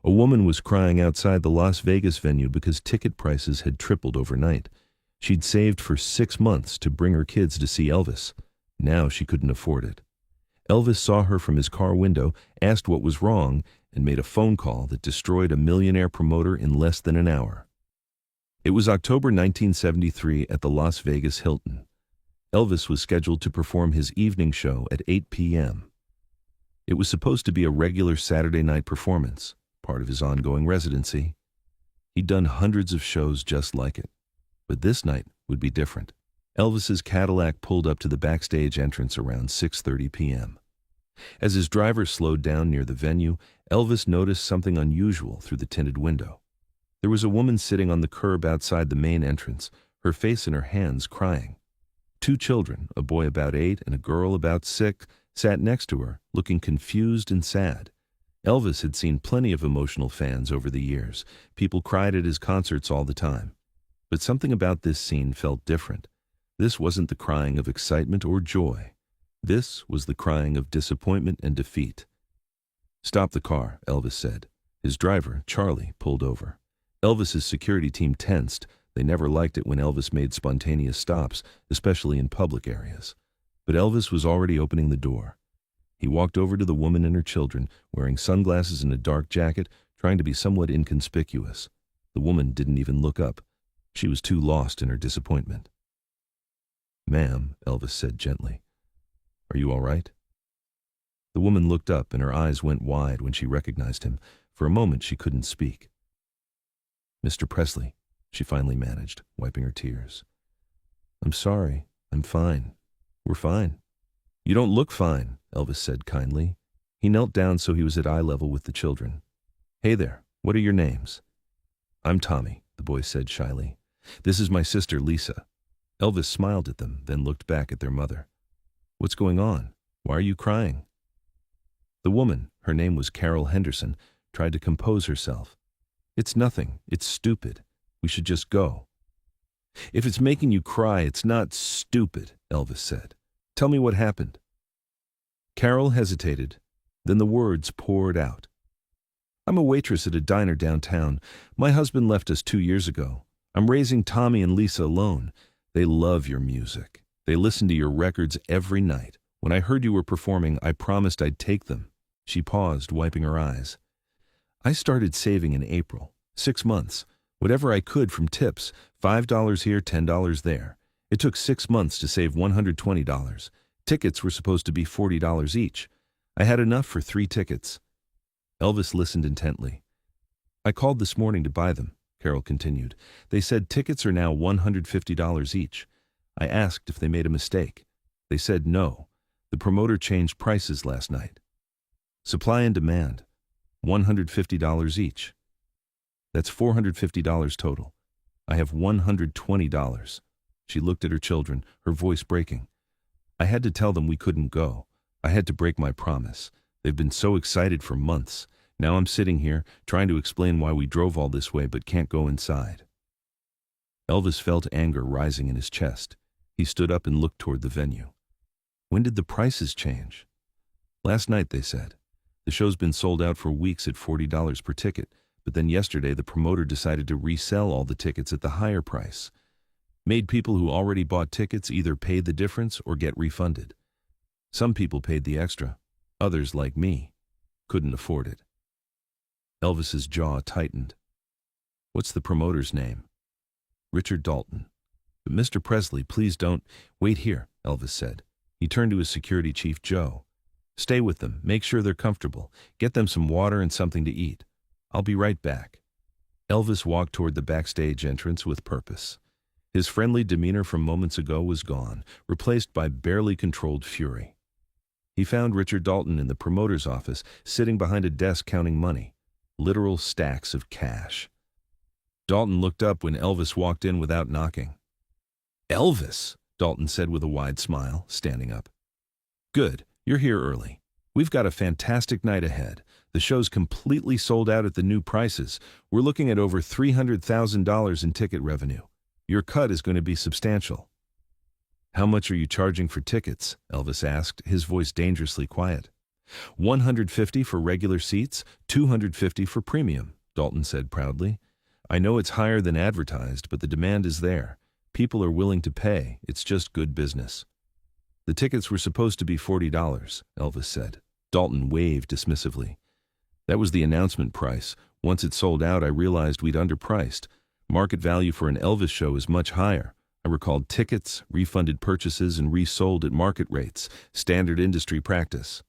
A woman was crying outside the Las Vegas venue because ticket prices had tripled overnight. She'd saved for 6 months to bring her kids to see Elvis. Now she couldn't afford it. Elvis saw her from his car window, asked what was wrong, and made a phone call that destroyed a millionaire promoter in less than an hour. It was October 1973 at the Las Vegas Hilton. Elvis was scheduled to perform his evening show at 8 p.m. It was supposed to be a regular Saturday night performance, part of his ongoing residency. He'd done hundreds of shows just like it, but this night would be different. Elvis's Cadillac pulled up to the backstage entrance around 6:30 p.m. As his driver slowed down near the venue, Elvis noticed something unusual through the tinted window. There was a woman sitting on the curb outside the main entrance, her face in her hands, crying. 2 children, a boy about 8 and a girl about 6, sat next to her, looking confused and sad. Elvis had seen plenty of emotional fans over the years. People cried at his concerts all the time. But something about this scene felt different. This wasn't the crying of excitement or joy. This was the crying of disappointment and defeat. "Stop the car," Elvis said. His driver, Charlie, pulled over. Elvis's security team tensed. They never liked it when Elvis made spontaneous stops, especially in public areas. But Elvis was already opening the door. He walked over to the woman and her children, wearing sunglasses and a dark jacket, trying to be somewhat inconspicuous. The woman didn't even look up. She was too lost in her disappointment. "Ma'am," Elvis said gently, "are you all right?" The woman looked up and her eyes went wide when she recognized him. For a moment she couldn't speak. "Mr. Presley," she finally managed, wiping her tears. "I'm sorry. I'm fine. We're fine." "You don't look fine," Elvis said kindly. He knelt down so he was at eye level with the children. "Hey there, what are your names?" "I'm Tommy," the boy said shyly. "This is my sister, Lisa." Elvis smiled at them, then looked back at their mother. "What's going on? Why are you crying?" The woman, her name was Carol Henderson, tried to compose herself. "It's nothing. It's stupid. We should just go." "If it's making you cry, it's not stupid," Elvis said. "Tell me what happened." Carol hesitated. Then the words poured out. "I'm a waitress at a diner downtown. My husband left us 2 years ago. I'm raising Tommy and Lisa alone. They love your music. They listen to your records every night. When I heard you were performing, I promised I'd take them." She paused, wiping her eyes. "I started saving in April. 6 months. Whatever I could from tips, $5 here, $10 there. It took 6 months to save $120. Tickets were supposed to be $40 each. I had enough for 3 tickets. Elvis listened intently. "I called this morning to buy them," Carol continued. "They said tickets are now $150 each. I asked if they made a mistake. They said no. The promoter changed prices last night. Supply and demand. $150 each. That's $450 total. I have $120. She looked at her children, her voice breaking. "I had to tell them we couldn't go. I had to break my promise. They've been so excited for months. Now I'm sitting here, trying to explain why we drove all this way but can't go inside." Elvis felt anger rising in his chest. He stood up and looked toward the venue. "When did the prices change?" "Last night," they said. "The show's been sold out for weeks at $40 per ticket, but then yesterday the promoter decided to resell all the tickets at the higher price. Made people who already bought tickets either pay the difference or get refunded. Some people paid the extra. Others, like me, couldn't afford it." Elvis's jaw tightened. "What's the promoter's name?" "Richard Dalton." "But Mr. Presley, please don't—" "Wait here," Elvis said. He turned to his security chief, Joe. "Stay with them. Make sure they're comfortable. Get them some water and something to eat. I'll be right back." Elvis walked toward the backstage entrance with purpose. His friendly demeanor from moments ago was gone, replaced by barely controlled fury. He found Richard Dalton in the promoter's office, sitting behind a desk counting money. Literal stacks of cash. Dalton looked up when Elvis walked in without knocking. "Elvis," Dalton said with a wide smile, standing up. "Good, you're here early. We've got a fantastic night ahead. The show's completely sold out at the new prices. We're looking at over $300,000 in ticket revenue. Your cut is going to be substantial." "How much are you charging for tickets?" Elvis asked, his voice dangerously quiet. $150 for regular seats, $250 for premium, Dalton said proudly. I know it's higher than advertised, but the demand is there. People are willing to pay. It's just good business. The tickets were supposed to be $40, Elvis said. Dalton waved dismissively. That was the announcement price. Once it sold out, I realized we'd underpriced. Market value for an Elvis show is much higher. I recalled tickets, refunded purchases, and resold at market rates. Standard industry practice.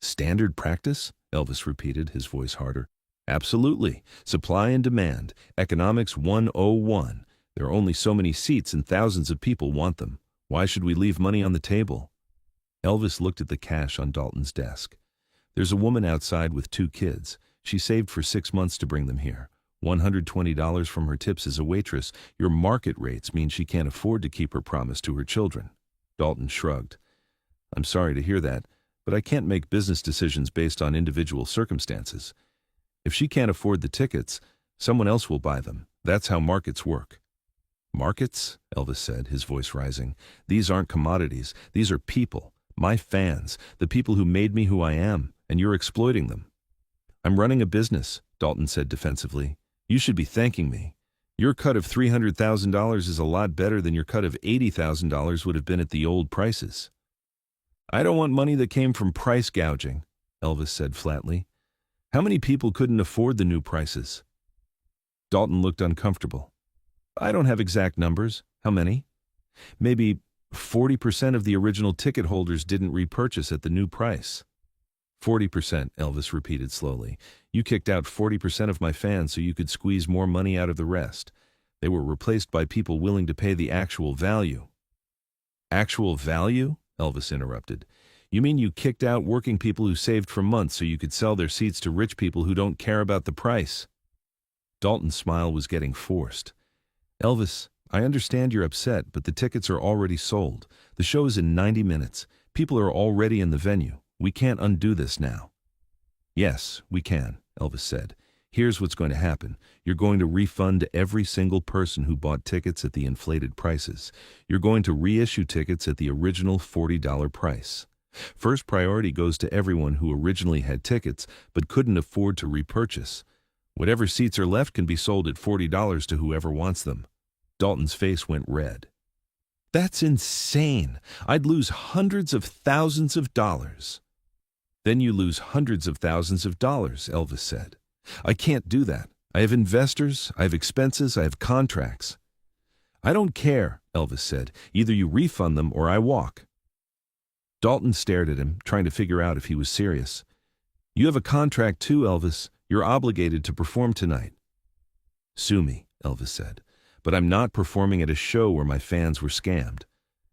Standard practice? Elvis repeated, his voice harder. Absolutely. Supply and demand. Economics 101. There are only so many seats and thousands of people want them. Why should we leave money on the table? Elvis looked at the cash on Dalton's desk. There's a woman outside with 2 kids. She saved for 6 months to bring them here. $120 from her tips as a waitress. Your market rates mean she can't afford to keep her promise to her children. Dalton shrugged. I'm sorry to hear that, but I can't make business decisions based on individual circumstances. If she can't afford the tickets, someone else will buy them. That's how markets work. Markets? Elvis said, his voice rising. These aren't commodities. These are people. My fans. The people who made me who I am, and you're exploiting them. I'm running a business, Dalton said defensively. You should be thanking me. Your cut of $300,000 is a lot better than your cut of $80,000 would have been at the old prices. I don't want money that came from price gouging, Elvis said flatly. How many people couldn't afford the new prices? Dalton looked uncomfortable. I don't have exact numbers. How many? Maybe 40% of the original ticket holders didn't repurchase at the new price. 40%, Elvis repeated slowly. You kicked out 40% of my fans so you could squeeze more money out of the rest. They were replaced by people willing to pay the actual value. Actual value? Elvis interrupted. You mean you kicked out working people who saved for months so you could sell their seats to rich people who don't care about the price? Dalton's smile was getting forced. Elvis, I understand you're upset, but the tickets are already sold. The show is in 90 minutes. People are already in the venue. We can't undo this now. Yes, we can, Elvis said. Here's what's going to happen. You're going to refund every single person who bought tickets at the inflated prices. You're going to reissue tickets at the original $40 price. First priority goes to everyone who originally had tickets but couldn't afford to repurchase. Whatever seats are left can be sold at $40 to whoever wants them. Dalton's face went red. That's insane. I'd lose hundreds of thousands of dollars. Then you lose hundreds of thousands of dollars, Elvis said. I can't do that. I have investors, I have expenses, I have contracts. I don't care, Elvis said. Either you refund them or I walk. Dalton stared at him, trying to figure out if he was serious. You have a contract too, Elvis. You're obligated to perform tonight. Sue me, Elvis said. But I'm not performing at a show where my fans were scammed.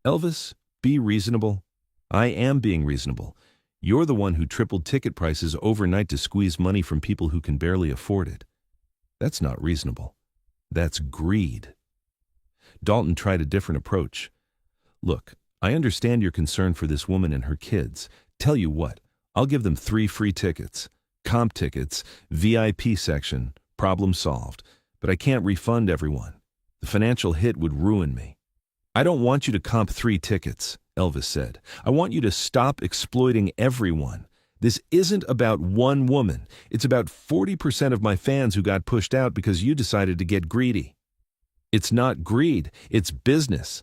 Elvis, be reasonable. I am being reasonable. You're the one who tripled ticket prices overnight to squeeze money from people who can barely afford it. That's not reasonable. That's greed. Dalton tried a different approach. Look, I understand your concern for this woman and her kids. Tell you what, I'll give them 3 free tickets. Comp tickets, VIP section, problem solved. But I can't refund everyone. The financial hit would ruin me. I don't want you to comp 3 tickets, Elvis said. I want you to stop exploiting everyone. This isn't about one woman. It's about 40% of my fans who got pushed out because you decided to get greedy. It's not greed, it's business.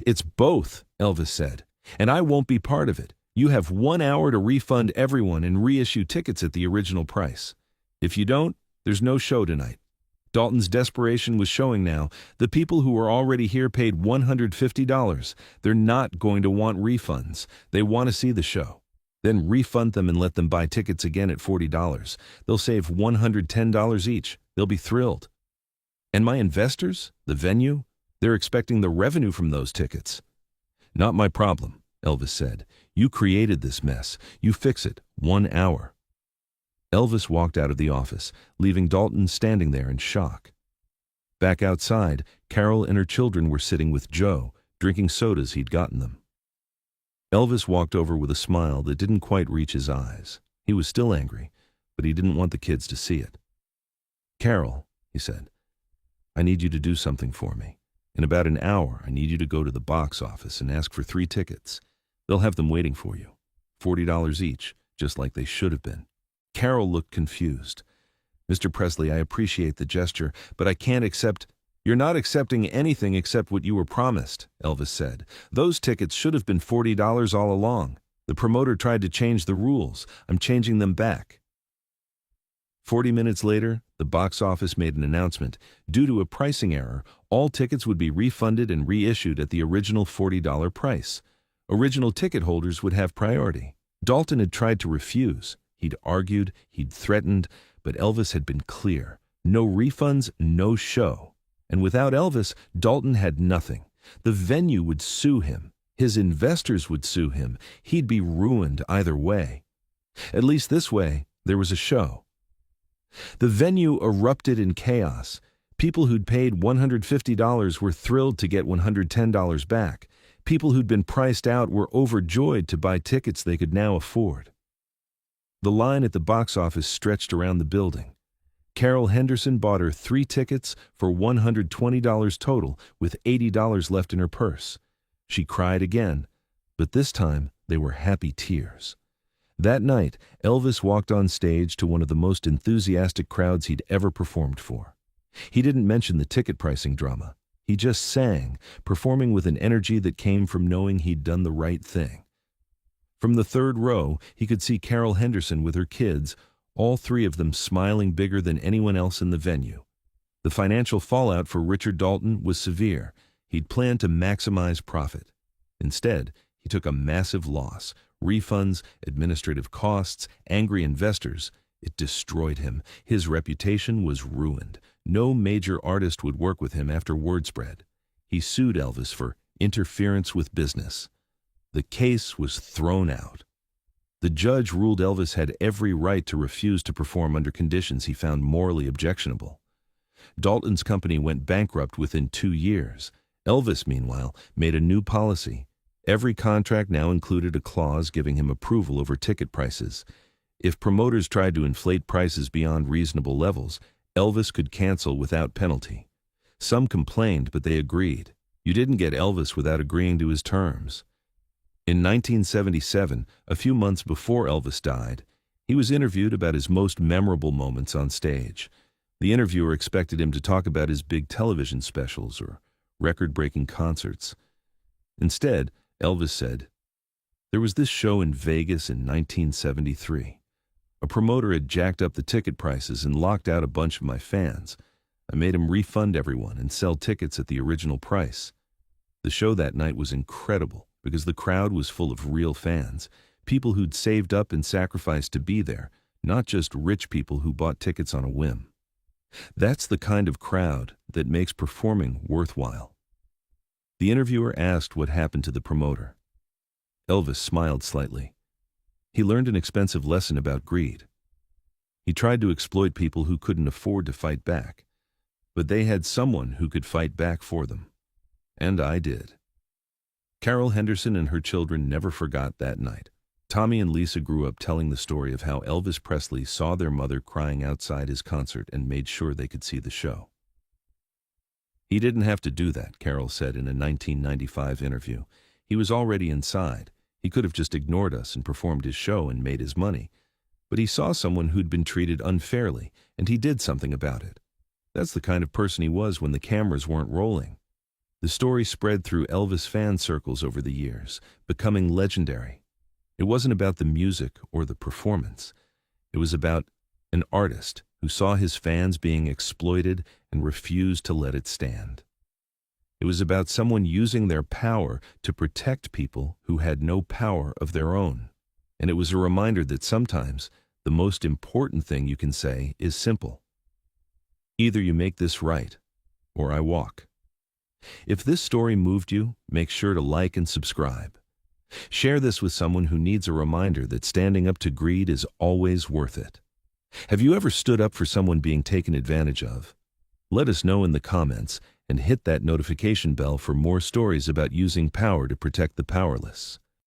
It's both, Elvis said, and I won't be part of it. You have 1 hour to refund everyone and reissue tickets at the original price. If you don't, there's no show tonight. Dalton's desperation was showing now. The people who were already here paid $150. They're not going to want refunds. They want to see the show. Then refund them and let them buy tickets again at $40. They'll save $110 each. They'll be thrilled. And my investors, the venue, they're expecting the revenue from those tickets. Not my problem, Elvis said. You created this mess. You fix it. 1 hour. Elvis walked out of the office, leaving Dalton standing there in shock. Back outside, Carol and her children were sitting with Joe, drinking sodas he'd gotten them. Elvis walked over with a smile that didn't quite reach his eyes. He was still angry, but he didn't want the kids to see it. Carol, he said, I need you to do something for me. In about an hour, I need you to go to the box office and ask for 3 tickets. They'll have them waiting for you. $40 each, just like they should have been. Carol looked confused. "Mr. Presley, I appreciate the gesture, but I can't accept—" "You're not accepting anything except what you were promised," Elvis said. "Those tickets should have been $40 all along. The promoter tried to change the rules. I'm changing them back." 40 minutes later, the box office made an announcement. Due to a pricing error, all tickets would be refunded and reissued at the original $40 price. Original ticket holders would have priority. Dalton had tried to refuse. He'd argued, he'd threatened, but Elvis had been clear. No refunds, no show. And without Elvis, Dalton had nothing. The venue would sue him. His investors would sue him. He'd be ruined either way. At least this way, there was a show. The venue erupted in chaos. People who'd paid $150 were thrilled to get $110 back. People who'd been priced out were overjoyed to buy tickets they could now afford. The line at the box office stretched around the building. Carol Henderson bought her 3 tickets for $120 total, with $80 left in her purse. She cried again, but this time they were happy tears. That night, Elvis walked on stage to one of the most enthusiastic crowds he'd ever performed for. He didn't mention the ticket pricing drama. He just sang, performing with an energy that came from knowing he'd done the right thing. From the third row, he could see Carol Henderson with her kids, all 3 of them smiling bigger than anyone else in the venue. The financial fallout for Richard Dalton was severe. He'd planned to maximize profit. Instead, he took a massive loss. Refunds, administrative costs, angry investors. It destroyed him. His reputation was ruined. No major artist would work with him after word spread. He sued Elvis for interference with business. The case was thrown out. The judge ruled Elvis had every right to refuse to perform under conditions he found morally objectionable. Dalton's company went bankrupt within 2 years. Elvis, meanwhile, made a new policy. Every contract now included a clause giving him approval over ticket prices. If promoters tried to inflate prices beyond reasonable levels, Elvis could cancel without penalty. Some complained, but they agreed. You didn't get Elvis without agreeing to his terms. In 1977, a few months before Elvis died, he was interviewed about his most memorable moments on stage. The interviewer expected him to talk about his big television specials or record-breaking concerts. Instead, Elvis said, "There was this show in Vegas in 1973. A promoter had jacked up the ticket prices and locked out a bunch of my fans. I made him refund everyone and sell tickets at the original price. The show that night was incredible because the crowd was full of real fans, people who'd saved up and sacrificed to be there, not just rich people who bought tickets on a whim. That's the kind of crowd that makes performing worthwhile." The interviewer asked what happened to the promoter. Elvis smiled slightly. He learned an expensive lesson about greed. He tried to exploit people who couldn't afford to fight back, but they had someone who could fight back for them. And I did. Carol Henderson and her children never forgot that night. Tommy and Lisa grew up telling the story of how Elvis Presley saw their mother crying outside his concert and made sure they could see the show. "He didn't have to do that," Carol said in a 1995 interview. "He was already inside. He could have just ignored us and performed his show and made his money. But he saw someone who'd been treated unfairly, and he did something about it. That's the kind of person he was when the cameras weren't rolling." The story spread through Elvis fan circles over the years, becoming legendary. It wasn't about the music or the performance. It was about an artist who saw his fans being exploited and refused to let it stand. It was about someone using their power to protect people who had no power of their own. And it was a reminder that sometimes the most important thing you can say is simple. Either you make this right, or I walk. If this story moved you, make sure to like and subscribe. Share this with someone who needs a reminder that standing up to greed is always worth it. Have you ever stood up for someone being taken advantage of? Let us know in the comments and hit that notification bell for more stories about using power to protect the powerless.